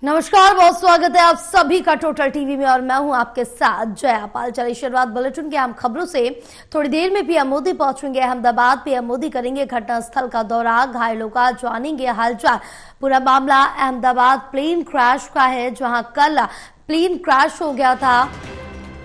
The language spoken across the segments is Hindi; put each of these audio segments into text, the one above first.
नमस्कार, बहुत स्वागत है आप सभी का टोटल टीवी में और मैं हूं आपके साथ जया पाल। चलिए शुरुआत बुलेटिन के अहम खबरों से। थोड़ी देर में पीएम मोदी पहुंचेंगे अहमदाबाद। पीएम मोदी करेंगे घटनास्थल का दौरा, घायलों का जानेंगे हालचाल। पूरा मामला अहमदाबाद प्लेन क्रैश का है, जहां कल प्लेन क्रैश हो गया था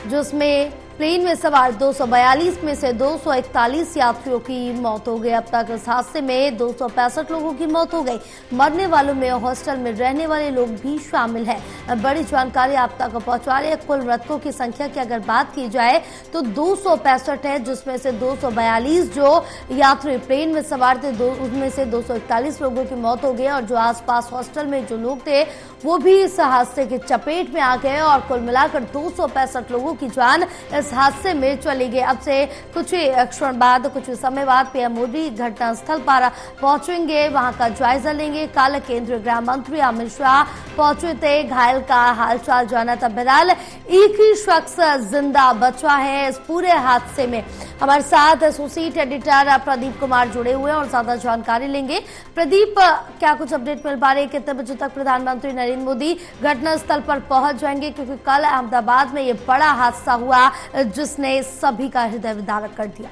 जिसमें प्लेन में सवार 242 में से 241 यात्रियों की मौत हो गई। अब तक इस हादसे में 265 लोगों की मौत हो गई। मरने वालों में हॉस्टल में रहने वाले लोग भी शामिल हैं। बड़ी जानकारी आप तक पहुंचा रही है। कुल मृतकों की संख्या की अगर बात की जाए तो 265 है, जिसमें से 242 जो यात्री प्लेन में सवार थे, उनमें से 241 लोगों की मौत हो गई और जो आसपास हॉस्टल में जो लोग थे वो भी इस हादसे की चपेट में आ गए और कुल मिलाकर 265 लोगों की जान इस हादसे में चली गई। अब से कुछ क्षण बाद, कुछ समय बाद पीएम मोदी घटनास्थल पर पहुंचेंगे, वहां का जायजा लेंगे। कल केंद्रीय गृह मंत्री अमित शाह पहुंचे थे, घायल का हालचाल जाना था। बहरहाल एक ही शख्स जिंदा बचा है इस पूरे हादसे में। हमारे साथ एसोसिएट एडिटर प्रदीप कुमार जुड़े हुए हैं और ज्यादा जानकारी लेंगे। प्रदीप, क्या कुछ अपडेट मिल पा रही है? कितने बजे तक प्रधानमंत्री नरेंद्र मोदी घटनास्थल पर पहुंच जाएंगे? क्योंकि कल अहमदाबाद में ये बड़ा हादसा हुआ जिसने सभी का हृदय विदारक कर दिया।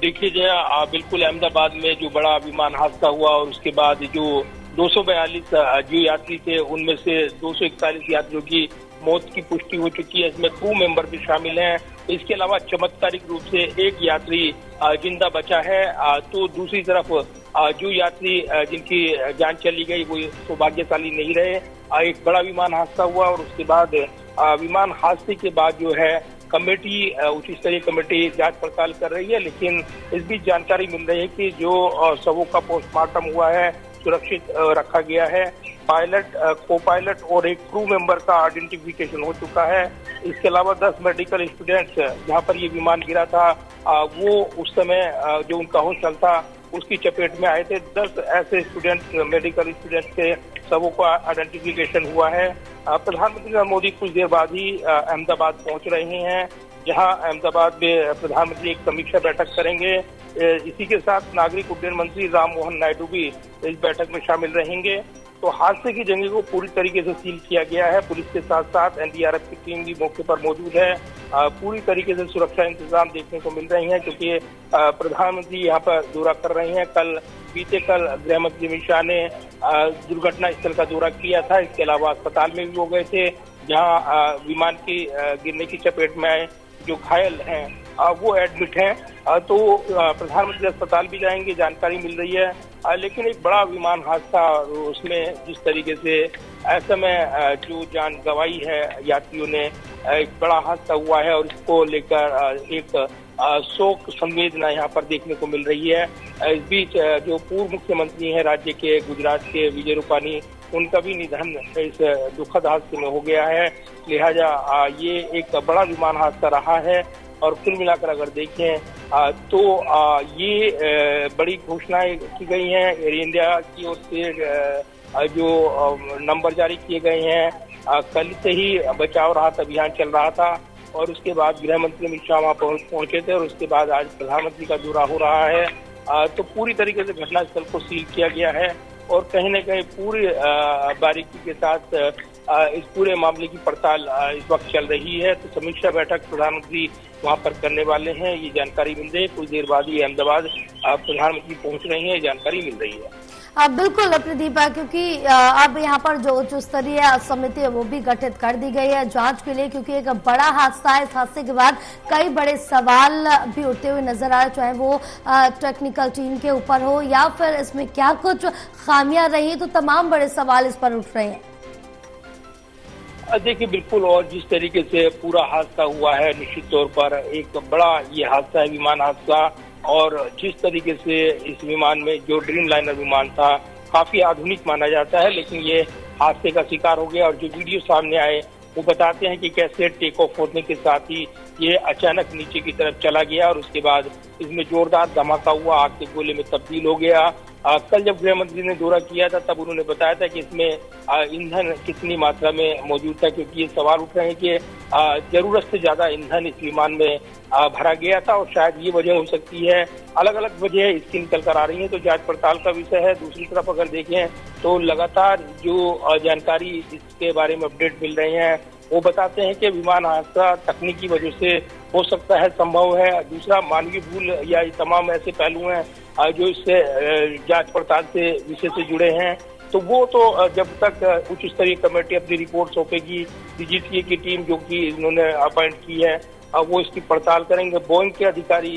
देखिए जया, बिल्कुल अहमदाबाद में जो बड़ा विमान हादसा हुआ और उसके बाद जो 242 जो यात्री थे उनमें से 241 यात्रियों की मौत की पुष्टि हो चुकी है। इसमें क्रू मेंबर भी शामिल हैं। इसके अलावा चमत्कारिक रूप से एक यात्री जिंदा बचा है। तो दूसरी तरफ जो यात्री जिनकी जान चली गई वो सौभाग्यशाली नहीं रहे। एक बड़ा विमान हादसा हुआ और उसके बाद विमान हादसे के बाद जो है कमेटी, उच्च स्तरीय कमेटी जांच पड़ताल कर रही है। लेकिन इस बीच जानकारी मिल रही है कि जो शवों का पोस्टमार्टम हुआ है सुरक्षित रखा गया है। पायलट, को पायलट और एक क्रू मेंबर का आइडेंटिफिकेशन हो चुका है। इसके अलावा 10 मेडिकल स्टूडेंट्स जहां पर ये विमान गिरा था वो उस समय जो उनका हॉस्टल था उसकी चपेट में आए थे। 10 ऐसे स्टूडेंट्स, मेडिकल स्टूडेंट्स के सबों का आइडेंटिफिकेशन हुआ है। प्रधानमंत्री नरेंद्र मोदी कुछ देर बाद ही अहमदाबाद पहुंच रहे हैं, जहां अहमदाबाद में प्रधानमंत्री एक समीक्षा बैठक करेंगे। इसी के साथ नागरिक उड्डयन मंत्री राममोहन नायडू भी इस बैठक में शामिल रहेंगे। तो हादसे की जगह को पूरी तरीके से सील किया गया है। पुलिस के साथ साथ एनडीआरएफ की टीम भी मौके पर मौजूद है। पूरी तरीके से सुरक्षा इंतजाम देखने को मिल रहे हैं, क्योंकि प्रधानमंत्री यहाँ पर दौरा कर रहे हैं। बीते कल गृह मंत्री अमित शाह ने दुर्घटना स्थल का दौरा किया था। इसके अलावा अस्पताल में भी वो गए थे, जहाँ विमान की गिरने की चपेट में आए जो घायल हैं वो एडमिट हैं। तो प्रधानमंत्री अस्पताल भी जाएंगे, जानकारी मिल रही है। लेकिन एक बड़ा विमान हादसा, उसमें जिस तरीके से ऐसे में जो जान गंवाई है यात्रियों ने, एक बड़ा हादसा हुआ है और इसको लेकर एक शोक संवेदना यहाँ पर देखने को मिल रही है। इस बीच जो पूर्व मुख्यमंत्री हैं राज्य के, गुजरात के, विजय रूपानी, उनका भी निधन इस दुखद हादसे में हो गया है। लिहाजा ये एक बड़ा विमान हादसा रहा है और कुल मिलाकर अगर देखें तो ये बड़ी घोषणाएं की गई हैं एयर इंडिया की ओर से। जो नंबर जारी किए गए हैं, कल से ही बचाव राहत अभियान चल रहा था और उसके बाद गृह मंत्री अमित शाह वहां पहुंचे थे और उसके बाद आज प्रधानमंत्री का दौरा हो रहा है। तो पूरी तरीके से घटनास्थल को सील किया गया है और कहीं न कहीं पूरी बारीकी के साथ इस पूरे मामले की पड़ताल इस वक्त चल रही है। तो समीक्षा बैठक प्रधानमंत्री वहां पर करने वाले हैं, ये जानकारी मिल रही है। कुछ देर बाद ही अहमदाबाद प्रधानमंत्री पहुंच रहे हैं, जानकारी मिल रही है। बिल्कुल प्रदीप, क्योंकि अब यहाँ पर जो उच्च स्तरीय समिति है वो भी गठित कर दी गई है जांच के लिए, क्योंकि एक बड़ा हादसा है। इस हादसे के बाद कई बड़े सवाल भी उठते हुए नजर आ रहे, चाहे वो टेक्निकल टीम के ऊपर हो या फिर इसमें क्या कुछ खामियां रही, तो तमाम बड़े सवाल इस पर उठ रहे हैं। देखिए बिल्कुल, और जिस तरीके से पूरा हादसा हुआ है, निश्चित तौर पर एक बड़ा ये हादसा है, विमान हादसा। और जिस तरीके से इस विमान में, जो ड्रीम लाइनर विमान था, काफी आधुनिक माना जाता है, लेकिन ये हादसे का शिकार हो गया। और जो वीडियो सामने आए वो बताते हैं कि कैसे टेक ऑफ होने के साथ ही ये अचानक नीचे की तरफ चला गया और उसके बाद इसमें जोरदार धमाका हुआ, आग के गोले में तब्दील हो गया कल जब गृह मंत्री ने दौरा किया था तब उन्होंने बताया था कि इसमें ईंधन कितनी मात्रा में मौजूद था, क्योंकि ये सवाल उठ रहे हैं कि जरूरत से ज्यादा ईंधन इस विमान में भरा गया था और शायद ये वजह हो सकती है। अलग अलग वजह इसकी निकल कर आ रही है, तो जांच पड़ताल का विषय है। दूसरी तरफ अगर देखें तो लगातार जो जानकारी इसके बारे में अपडेट मिल रहे हैं वो बताते हैं कि विमान हादसा तकनीकी वजह से हो सकता है, संभव है। दूसरा मानवीय भूल या ये तमाम ऐसे पहलू हैं जो इससे जांच पड़ताल से विषय से जुड़े हैं। तो वो तो जब तक उच्च स्तरीय कमेटी अपनी रिपोर्ट सौंपेगी, डीजीसीए की टीम जो कि इन्होंने अपॉइंट की है वो इसकी पड़ताल करेंगे। बोइंग के अधिकारी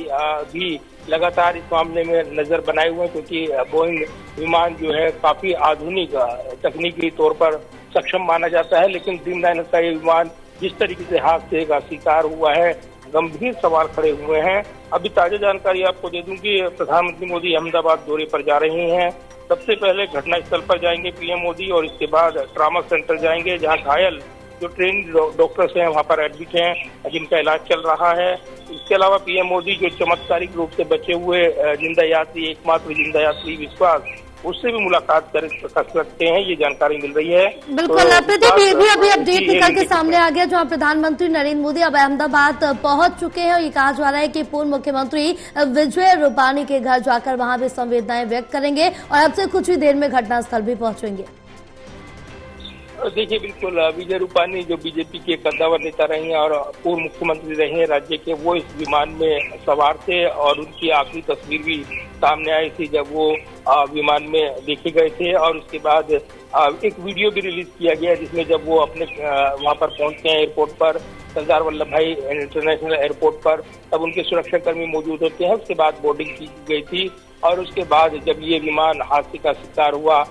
भी लगातार इस मामले में नजर बनाए हुए हैं, क्योंकि बोइंग विमान जो है काफी आधुनिक तकनीकी तौर पर सक्षम माना जाता है, लेकिन ड्रीमलाइनर का ये विमान जिस तरीके से हादसे का शिकार हुआ है, गंभीर सवाल खड़े हुए हैं। अभी ताजा जानकारी आपको दे दूं कि प्रधानमंत्री मोदी अहमदाबाद दौरे पर जा रहे हैं। सबसे पहले घटनास्थल पर जाएंगे पीएम मोदी और इसके बाद ट्रॉमा सेंटर जाएंगे, जहां घायल जो ट्रेन डॉक्टर्स हैं वहां पर एडमिट हैं, जिनका इलाज चल रहा है। इसके अलावा पीएम मोदी जो चमत्कारिक रूप से बचे हुए जिंदा यात्री, एकमात्र जिंदा यात्री विश्वास, उससे भी मुलाकात कर सकते हैं, ये जानकारी मिल रही है। बिल्कुल प्रदीप, ये भी अभी अपडेट निकल के सामने आ गया, जहां प्रधानमंत्री नरेंद्र मोदी अब अहमदाबाद पहुंच चुके हैं और ये कहा जा रहा है कि पूर्व मुख्यमंत्री विजय रूपानी के घर जाकर वहां भी संवेदनाएं व्यक्त करेंगे और अब से कुछ ही देर में घटनास्थल भी पहुंचेंगे। देखिए, बिल्कुल विजय रूपानी जो बीजेपी के कद्दावर नेता रहे हैं और पूर्व मुख्यमंत्री रहे हैं राज्य के, वो इस विमान में सवार थे और उनकी आखिरी तस्वीर भी सामने आई थी जब वो विमान में देखे गए थे। और उसके बाद एक वीडियो भी रिलीज किया गया जिसमें जब वो अपने वहां पर पहुंचते हैं एयरपोर्ट पर, सरदार वल्लभ भाई इंटरनेशनल एयरपोर्ट पर, तब उनके सुरक्षाकर्मी मौजूद होते हैं। उसके बाद बोर्डिंग की गई थी और उसके बाद जब ये विमान हादसे का शिकार हुआ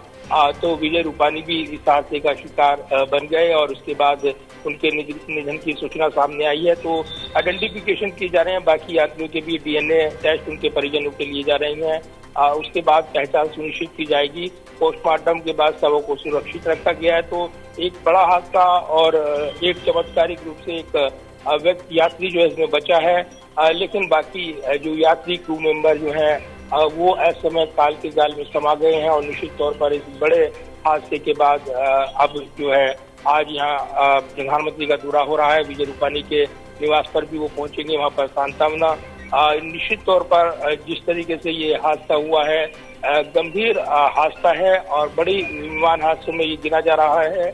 तो विजय रूपानी भी इस हादसे का शिकार बन गए और उसके बाद उनके निधन की सूचना सामने आई है। तो आइडेंटिफिकेशन किए जा रहे हैं, बाकी यात्रियों के भी डीएनए टेस्ट उनके परिजनों के लिए जा रहे हैं। उसके बाद पहचान सुनिश्चित की जाएगी। पोस्टमार्टम के बाद शवों को सुरक्षित रखा गया है। तो एक बड़ा हादसा और एक चमत्कारिक रूप से एक व्यक्ति यात्री जो है इसमें बचा है, लेकिन बाकी जो यात्री क्रू मेंबर जो है वो असमय काल के जाल में समा गए हैं और निश्चित तौर पर इस बड़े हादसे के बाद अब जो है आज यहाँ प्रधानमंत्री का दौरा हो रहा है। विजय रूपानी के निवास पर भी वो पहुंचेंगे, वहां पर सांत्वना। निश्चित तौर पर जिस तरीके से ये हादसा हुआ है गंभीर हादसा है और बड़ी विमान हादसों में ये गिना जा रहा है,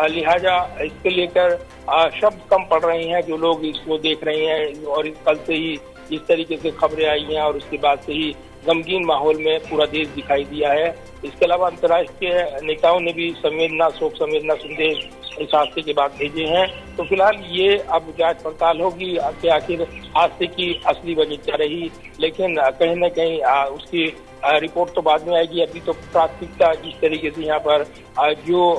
लिहाजा इसके लेकर शब्द कम पड़ रहे हैं जो लोग इसको देख रहे हैं। और कल से ही इस तरीके से खबरें आई हैं और उसके बाद से ही गमगीन माहौल में पूरा देश दिखाई दिया है। इसके अलावा अंतर्राष्ट्रीय नेताओं ने भी शोक संवेदना संदेश इस हादसे के बाद भेजे हैं। तो फिलहाल ये अब जांच पड़ताल होगी कि आखिर हादसे की असली वजह क्या रही, लेकिन कहीं न कहीं उसकी रिपोर्ट तो बाद में आएगी। अभी तो प्राथमिकता जिस तरीके से यहाँ पर जो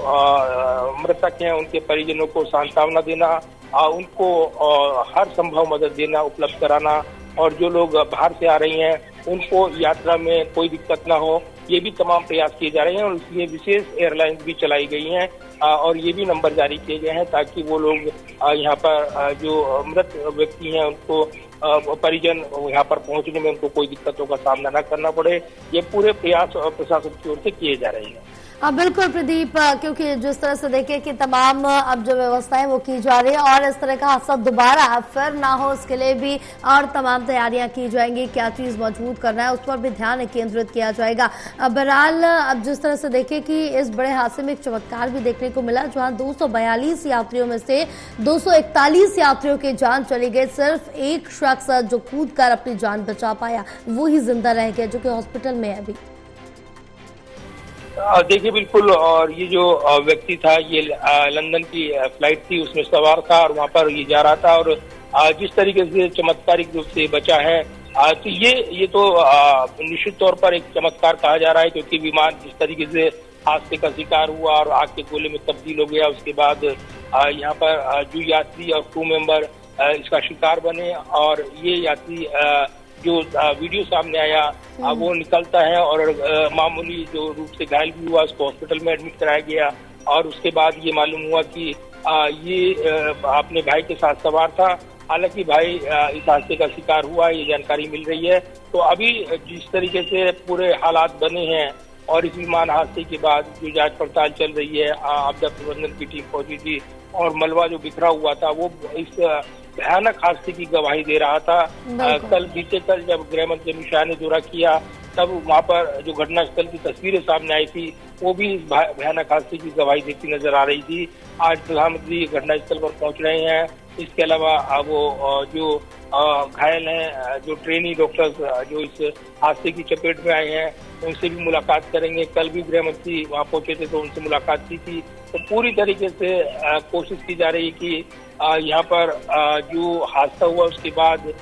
मृतक हैं उनके परिजनों को सांत्वना देना, उनको हर संभव मदद देना, उपलब्ध कराना, और जो लोग बाहर से आ रही हैं उनको यात्रा में कोई दिक्कत ना हो, ये भी तमाम प्रयास किए जा रहे हैं। और इसलिए विशेष एयरलाइंस भी चलाई गई हैं और ये भी नंबर जारी किए गए हैं ताकि वो लोग यहाँ पर जो मृत व्यक्ति हैं उनको परिजन यहाँ पर पहुंचने में उनको कोई दिक्कतों का सामना न करना पड़े। ये पूरे प्रयास प्रशासन की ओर से किए जा रहे हैं। हाँ बिल्कुल प्रदीप, क्योंकि जिस तरह से देखे कि तमाम अब जो व्यवस्थाएं वो की जा रही है और इस तरह का हादसा दोबारा फिर ना हो इसके लिए भी और तमाम तैयारियां की जाएंगी। क्या चीज मजबूत करना है उस पर भी ध्यान केंद्रित किया जाएगा। बहरहाल अब जिस तरह से देखे कि इस बड़े हादसे में एक चमत्कार भी देखने को मिला, जहां 242 यात्रियों में से 241 यात्रियों की जान चली गई। सिर्फ एक शख्स जो कूद कर अपनी जान बचा पाया वो ही जिंदा रह गया, जो कि हॉस्पिटल में है अभी। देखिए बिल्कुल, और ये जो व्यक्ति था ये लंदन की फ्लाइट थी उसमें सवार था और वहां पर ये जा रहा था और जिस तरीके से चमत्कारिक रूप से बचा है तो ये तो निश्चित तौर पर एक चमत्कार कहा जा रहा है, क्योंकि विमान जिस तरीके से हादसे का शिकार हुआ और आग के गोले में तब्दील हो गया, उसके बाद यहाँ पर जो यात्री और क्रू मेंबर इसका शिकार बने और ये यात्री जो वीडियो सामने आया वो निकलता है और मामूली जो रूप से घायल भी हुआ उसको हॉस्पिटल में एडमिट कराया गया और उसके बाद ये मालूम हुआ कि ये अपने भाई के साथ सवार था हालांकि भाई इस हादसे का शिकार हुआ है, ये जानकारी मिल रही है। तो अभी जिस तरीके से पूरे हालात बने हैं और इस विमान हादसे के बाद जो जांच पड़ताल चल रही है, आपदा प्रबंधन की टीम पहुंची थी और मलबा जो बिखरा हुआ था वो इस भयानक हादसे की गवाही दे रहा था। बीते कल जब गृह मंत्री अमित शाह ने दौरा किया तब वहां पर जो घटनास्थल की तस्वीरें सामने आई थी वो भी इस भयानक हादसे की गवाही देती नजर आ रही थी। आज प्रधानमंत्री घटनास्थल पर पहुंच रहे हैं। इसके अलावा वो जो घायल हैं, जो ट्रेनी डॉक्टर्स जो इस हादसे की चपेट में आए हैं, उनसे भी मुलाकात करेंगे। कल भी गृह मंत्री वहां पहुंचे थे तो उनसे मुलाकात की थी। तो पूरी तरीके से कोशिश की जा रही है कि यहाँ पर जो हादसा हुआ उसके बाद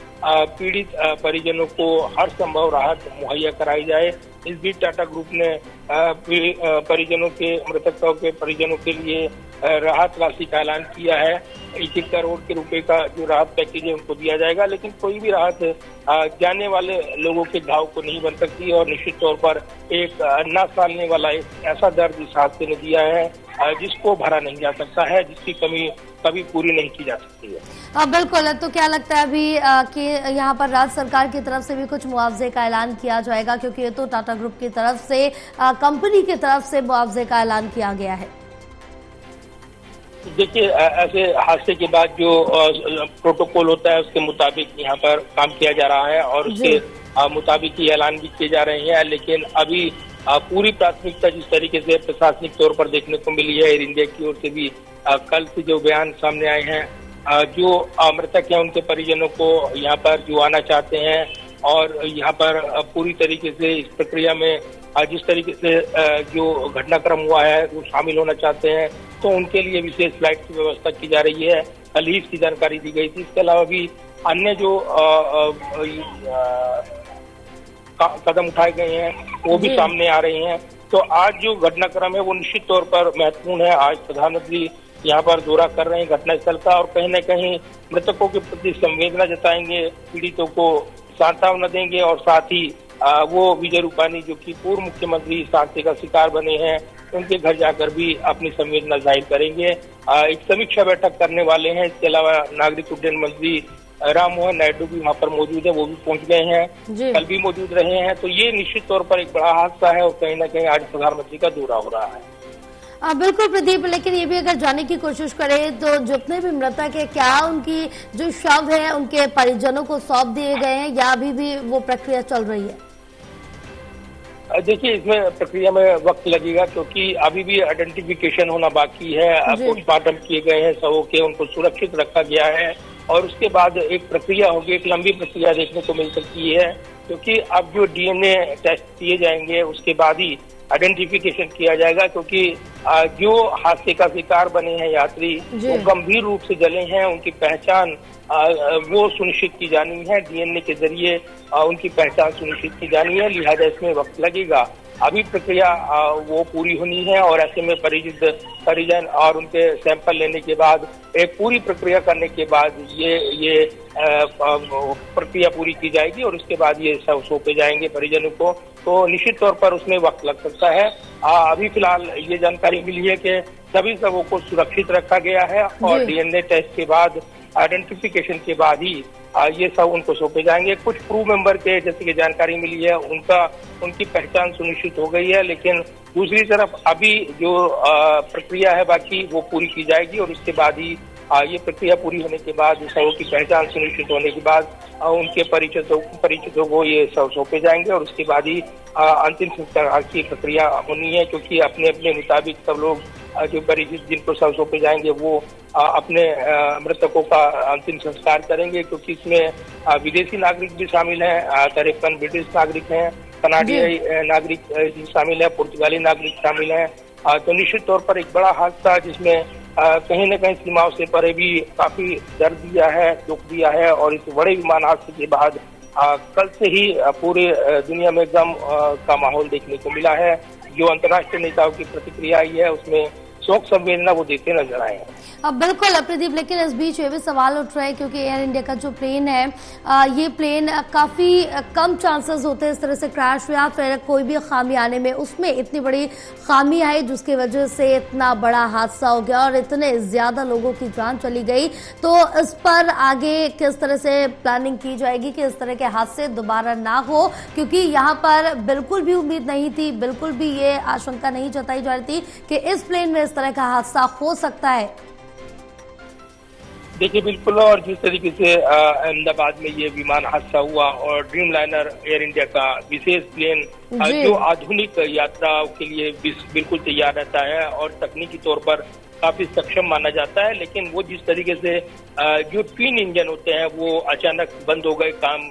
पीड़ित परिजनों को हर संभव राहत मुहैया कराई जाए। इस बीच टाटा ग्रुप ने परिजनों के मृतकों के परिजनों के लिए राहत राशि का ऐलान किया है। 1 करोड़ के रुपए का जो राहत पैकेज है उनको दिया जाएगा, लेकिन कोई भी राहत जाने वाले लोगों के घाव को नहीं बन सकती और निश्चित तौर पर एक ना सालने वाला एक ऐसा दर्द इस हादसे ने दिया है जिसको भरा नहीं जा सकता है, जिसकी कमी कभी पूरी नहीं की जा सकती है। बिल्कुल। तो क्या लगता है अभी कि यहाँ पर राज्य सरकार की तरफ से भी कुछ मुआवजे का ऐलान किया जाएगा, क्योंकि ये तो टाटा ग्रुप की तरफ से कंपनी की तरफ से मुआवजे का ऐलान किया गया है। देखिए, ऐसे हादसे के बाद जो प्रोटोकॉल होता है उसके मुताबिक यहाँ पर काम किया जा रहा है और उसके मुताबिक ही ऐलान भी किए जा रहे हैं। लेकिन अभी पूरी प्राथमिकता जिस तरीके से प्रशासनिक तौर पर देखने को मिली है, एयर इंडिया की ओर से भी कल से जो बयान सामने आए हैं, जो मृतक हैं उनके परिजनों को यहाँ पर जो आना चाहते हैं और यहाँ पर पूरी तरीके से इस प्रक्रिया में जिस तरीके से जो घटनाक्रम हुआ है वो शामिल होना चाहते हैं, तो उनके लिए विशेष फ्लाइट की व्यवस्था की जा रही है। कल ही इसकी जानकारी दी गई थी। इसके अलावा भी अन्य जो कदम उठाए गए हैं वो भी सामने आ रहे हैं। तो आज जो घटनाक्रम है वो निश्चित तौर पर महत्वपूर्ण है। आज प्रधानमंत्री यहाँ पर दौरा कर रहे हैं घटनास्थल का और कहीं न कहीं मृतकों के प्रति संवेदना जताएंगे, पीड़ितों को सांत्वना देंगे और साथ ही वो विजय रूपानी जो कि पूर्व मुख्यमंत्री इस हादसे का शिकार बने हैं, उनके घर जाकर भी अपनी संवेदना जाहिर करेंगे। एक समीक्षा बैठक करने वाले हैं। इसके अलावा नागरिक उड्डयन मंत्री राम मोहन नायडू भी वहाँ पर मौजूद है, वो भी पहुँच गए हैं, कल भी मौजूद रहे हैं। तो ये निश्चित तौर पर एक बड़ा हादसा है और कहीं न कहीं आज प्रधानमंत्री का दौरा हो रहा है। बिल्कुल प्रदीप, लेकिन ये भी अगर जानने की कोशिश करें तो जितने भी मृतक है, क्या उनकी जो शव है उनके परिजनों को सौंप दिए गए हैं या अभी भी वो प्रक्रिया चल रही है? देखिए, इसमें प्रक्रिया में वक्त लगेगा क्योंकि अभी भी आइडेंटिफिकेशन होना बाकी है। पोस्टमार्टम किए गए हैं शवों के, उनको सुरक्षित रखा गया है और उसके बाद एक प्रक्रिया होगी, एक लंबी प्रक्रिया देखने को मिल सकती है क्योंकि अब जो डीएनए टेस्ट किए जाएंगे उसके बाद ही आइडेंटिफिकेशन किया जाएगा। क्योंकि जो हादसे का शिकार बने हैं यात्री वो गंभीर रूप से जले हैं, उनकी पहचान वो सुनिश्चित की जानी है, डीएनए के जरिए उनकी पहचान सुनिश्चित की जानी है, लिहाजा इसमें वक्त लगेगा। अभी प्रक्रिया वो पूरी होनी है और ऐसे में परिजन और उनके सैंपल लेने के बाद एक पूरी प्रक्रिया करने के बाद ये प्रक्रिया पूरी की जाएगी और उसके बाद ये सब सौंपे जाएंगे परिजनों को। तो निश्चित तौर पर उसमें वक्त लग सकता है। अभी फिलहाल ये जानकारी मिली है कि सभी सबों को सुरक्षित रखा गया है और डीएनए टेस्ट के बाद आइडेंटिफिकेशन के बाद ही ये सब उनको सौंपे जाएंगे। कुछ क्रू मेंबर के जैसे कि जानकारी मिली है उनकी पहचान सुनिश्चित हो गई है, लेकिन दूसरी तरफ अभी जो प्रक्रिया है बाकी वो पूरी की जाएगी और उसके बाद ही ये प्रक्रिया पूरी होने के बाद सबों की पहचान सुनिश्चित होने के बाद उनके परिचितों को ये सब सौंपे जाएंगे और उसके बाद ही अंतिम संस्कार की प्रक्रिया होनी है। क्योंकि अपने अपने मुताबिक सब लोग जो परिचित जिनको सब सौंपे जाएंगे वो अपने मृतकों का अंतिम संस्कार करेंगे। क्योंकि इसमें विदेशी नागरिक भी शामिल हैं, 53 ब्रिटिश नागरिक हैं, कनाडियाई नागरिक शामिल है, पुर्तगाली नागरिक शामिल हैं। तो निश्चित तौर पर एक बड़ा हादसा जिसमें कहीं न कहीं सीमाओं से परे भी काफी दर्द दिया है, दुख दिया है और इस बड़े विमान हादसे के बाद कल से ही पूरे दुनिया में गम का माहौल देखने को मिला है। जो अंतर्राष्ट्रीय नेताओं की प्रतिक्रिया आई है उसमें शोक संवेदना वो देते नजर आए हैं। अब बिल्कुल प्रदीप, लेकिन इस बीच ये भी सवाल उठ रहे हैं क्योंकि एयर इंडिया का जो प्लेन है ये प्लेन काफी कम चांसेस होते हैं इस तरह से क्रैश या फिर कोई भी खामी आने में, उसमें इतनी बड़ी खामी आई जिसकी वजह से इतना बड़ा हादसा हो गया और इतने ज्यादा लोगों की जान चली गई। तो इस पर आगे किस तरह से प्लानिंग की जाएगी कि इस तरह के हादसे दोबारा ना हो, क्योंकि यहाँ पर बिल्कुल भी उम्मीद नहीं थी, बिल्कुल भी ये आशंका नहीं जताई जा रही थी कि इस प्लेन में इस तरह का हादसा हो सकता है। देखिए बिल्कुल, और जिस तरीके से अहमदाबाद में ये विमान हादसा हुआ और ड्रीम लाइनर एयर इंडिया का विशेष प्लेन जो आधुनिक यात्राओं के लिए बिल्कुल तैयार रहता है और तकनीकी तौर पर काफी सक्षम माना जाता है, लेकिन वो जिस तरीके से जो ट्विन इंजन होते हैं वो अचानक बंद हो गए, काम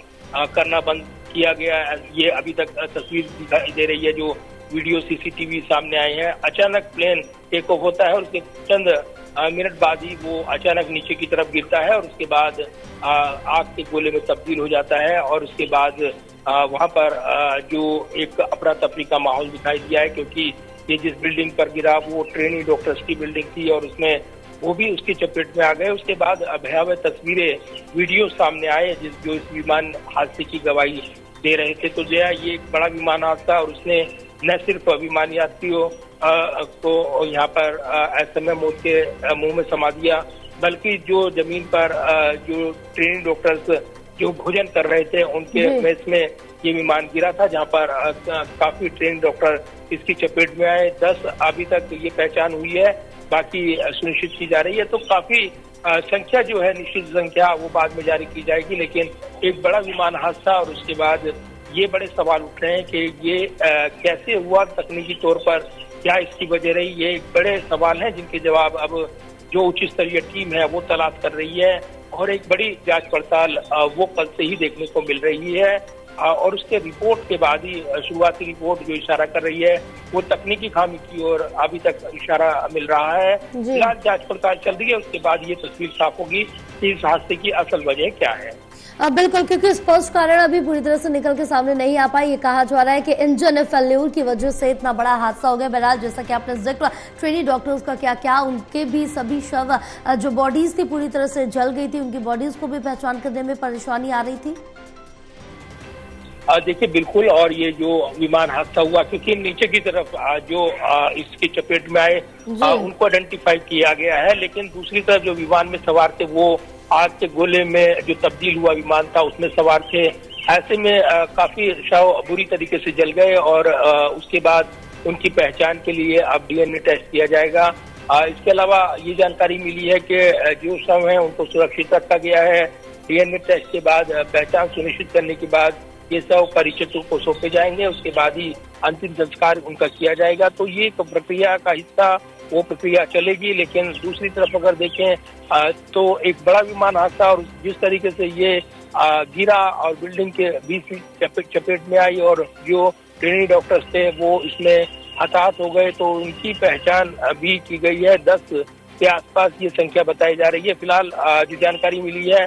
करना बंद किया गया। ये अभी तक तस्वीर दिखाई दे रही है, जो वीडियो सीसीटीवी सामने आए हैं। अचानक प्लेन टेक ऑफ होता है और उसके चंद मिनट बाद ही वो अचानक नीचे की तरफ गिरता है और उसके बाद आग के गोले में तब्दील हो जाता है। और उसके बाद वहां पर जो एक अफरा तफरी का माहौल दिखाई दिया है, क्योंकि ये जिस बिल्डिंग पर गिरा वो ट्रेनी डॉक्टर्स की बिल्डिंग थी और उसमें वो भी उसकी चपेट में आ गए। उसके बाद भयावह तस्वीरें, वीडियो सामने आए जो इस विमान हादसे की गवाही दे रहे थे। तो जया, ये एक बड़ा विमान हादसा और उसने न सिर्फ विमान यात्रियों को यहाँ पर असमय मौत के मुंह में समा दिया, बल्कि जो जमीन पर जो ट्रेनिंग डॉक्टर्स जो भोजन कर रहे थे उनके मेस में ये विमान गिरा था, जहाँ पर काफी ट्रेनिंग डॉक्टर इसकी चपेट में आए। 10 अभी तक ये पहचान हुई है, बाकी सुनिश्चित की जा रही है। तो काफी संख्या जो है, निश्चित संख्या वो बाद में जारी की जाएगी, लेकिन एक बड़ा विमान हादसा और उसके बाद ये बड़े सवाल उठ रहे हैं कि ये कैसे हुआ, तकनीकी तौर पर क्या इसकी वजह रही। ये एक बड़े सवाल हैं जिनके जवाब अब जो उच्च स्तरीय टीम है वो तलाश कर रही है और एक बड़ी जांच पड़ताल वो कल से ही देखने को मिल रही है। और उसके रिपोर्ट के बाद ही शुरुआती रिपोर्ट जो इशारा कर रही है वो तकनीकी खामी की ओर अभी तक इशारा मिल रहा है। फिलहाल जांच पड़ताल चल रही है, उसके बाद ये तस्वीर साफ होगी कि इस हादसे की असल वजह क्या है। बिल्कुल, क्योंकि स्पष्ट कारण अभी पूरी तरह से निकल के सामने नहीं आ पाई। ये कहा जा रहा है कि इंजन फेल्यूर की वजह से इतना बड़ा हादसा हो गया। बहरहाल जैसा कि आपने जिक्र ट्रेनी डॉक्टर्स का क्या उनके भी सभी शव जो बॉडीज थी पूरी तरह से जल गई थी, उनकी बॉडीज को भी पहचान करने में परेशानी आ रही थी। देखिए बिल्कुल, और ये जो विमान हादसा हुआ, क्योंकि नीचे की तरफ जो इसकी चपेट में आए उनको आइडेंटिफाई किया गया है, लेकिन दूसरी तरफ जो विमान में सवार थे वो आग के गोले में जो तब्दील हुआ विमान था उसमें सवार थे। ऐसे में काफी शव बुरी तरीके से जल गए और उसके बाद उनकी पहचान के लिए अब डीएनए टेस्ट किया जाएगा। इसके अलावा ये जानकारी मिली है कि जो शव हैं उनको सुरक्षित रखा गया है। डीएनए टेस्ट के बाद पहचान सुनिश्चित करने के बाद ये शव परिचितों को सौंपे जाएंगे, उसके बाद ही अंतिम संस्कार उनका किया जाएगा। तो ये तो प्रक्रिया का हिस्सा, वो प्रक्रिया चलेगी। लेकिन दूसरी तरफ अगर देखें तो एक बड़ा विमान हादसा और जिस तरीके से ये गिरा और बिल्डिंग के बीच चपेट में आई और जो ट्रेनिंग डॉक्टर्स थे वो इसमें हताहत हो गए, तो उनकी पहचान भी की गई है। 10 के आसपास ये संख्या बताई जा रही है। फिलहाल जो जानकारी मिली है,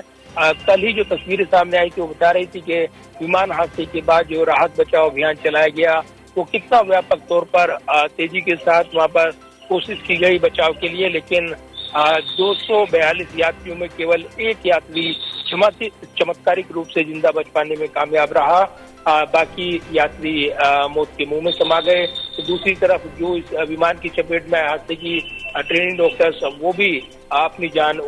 कल ही जो तस्वीरें सामने आई थी वो बता रही थी कि विमान हादसे के बाद जो राहत बचाव अभियान चलाया गया वो कितना व्यापक तौर पर तेजी के साथ वहां पर कोशिश की गई बचाव के लिए, लेकिन 242 यात्रियों में केवल एक यात्री चमत्कारिक रूप से जिंदा बच पाने में कामयाब रहा। बाकी यात्री मौत के मुंह में समा गए। तो दूसरी तरफ जो इस विमान की चपेट में हादसे की ट्रेनिंग डॉक्टर्स वो भी अपनी जान